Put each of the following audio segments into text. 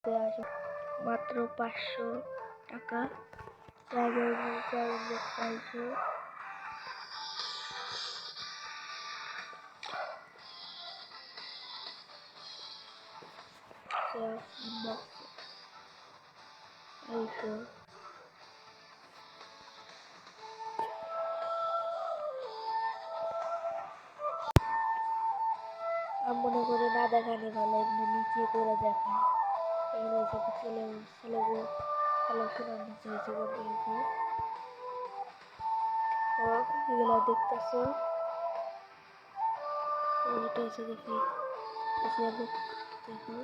মাত্র 500 টাকা। আমি মনে করি না দেখানি ভালো, এমনি নিচে করে দেখায়। এগুলো হচ্ছে ছেলেগুলো কালেকশন নিচে হয়েছে কিন্তু এগুলো দেখতেছো, এটা হচ্ছে দেখি দেখো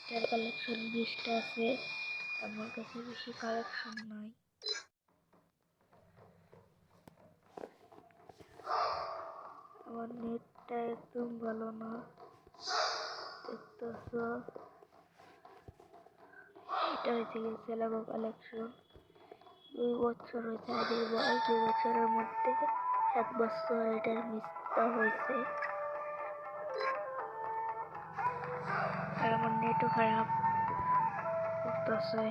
তার কালেকশন 20টা আছে। আমার কাছে বেশি কালেকশন নাই। আমার নেটটা একদম ভালো না, দেখতেছো। এটা হয়েছে গেছে লাগো কালেকশন 2 বছর হয়েছে, আগের বয়স 2 বছরের মধ্যে 1 বছর এটার মিসটা হয়েছে। আর আমার নেটও খারাপ করতেছে।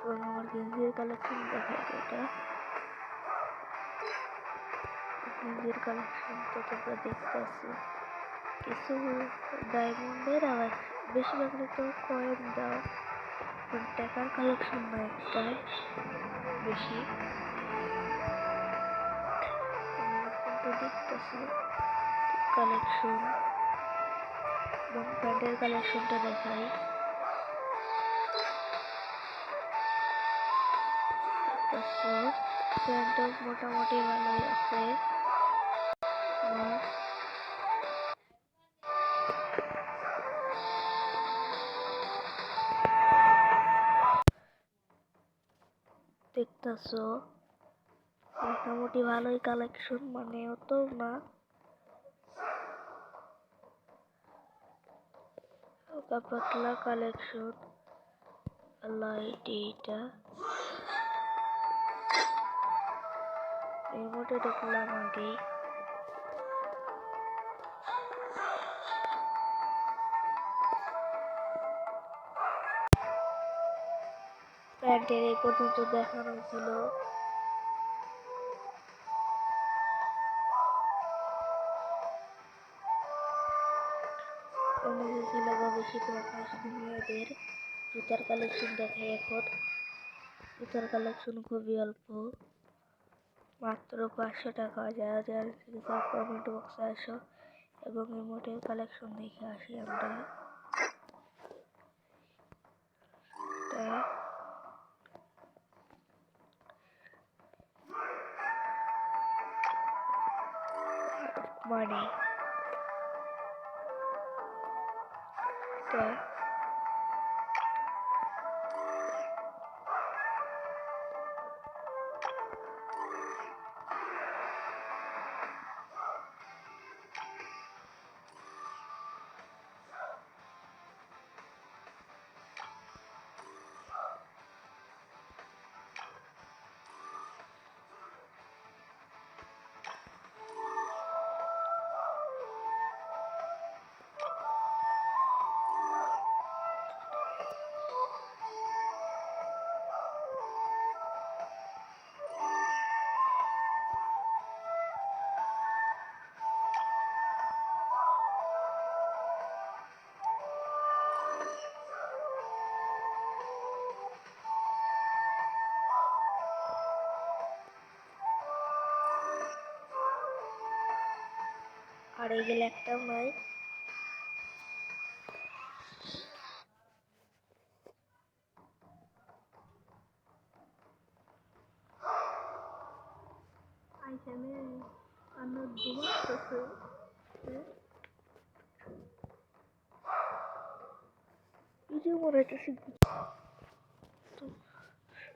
এবং আমার গেঞ্জির কালেকশন দেখায়, এটা গেঞ্জির কালেকশন তো তোমরা দেখতেছো। কিছু ডায়মন্ডের, আবার বেশিরভাগ তো কয়েন দাও, টাকার কালেকশন না একটাই বেশি। কিন্তু দেখতেছি কালেকশন এবং প্যান্টের কালেকশনটা দেখাই। প্যান্টও মোটামুটি ভালোই আছে। দেখতেছো মোটামুটি ভালোই কালেকশন, মানে অত না, হালকা পাতলা কালেকশন। লাইট এইটা রিমোটে দেখলাম আগে। প্যান্টের এই পর্যন্ত দেখানো ছিল। বেশি প্রকাশ মেয়েদের জুতার কালেকশন দেখাই। এখন জুতার কালেকশন খুবই অল্প, মাত্র 500 টাকা। যারা যারা কমেন্ট বক্সে আসো এবং রিমোটের কালেকশন দেখে আসি আমরা। মানে আর এগুলো একটাও নাই।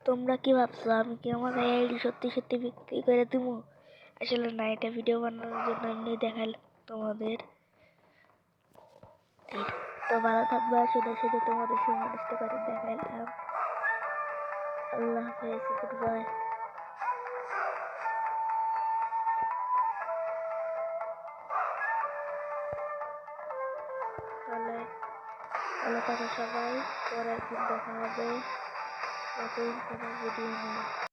তোমরা কি ভাবছো আমি কি আমার আইডি সত্যি সত্যি বিক্রি করে দিব? আসলে না, এটা ভিডিও বানানোর জন্য এমনি দেখালাম তোমাদের। তো ভালো থাকবে, শুধু শুধু তোমাদের সময় নষ্ট করে দেখাইলাম। আল্লাহ হাফেজ, গুড বাই। তাহলে ভালো থাকো সবাই, পরের দিন দেখা হবে নতুন কোনো ভিডিও নিয়ে।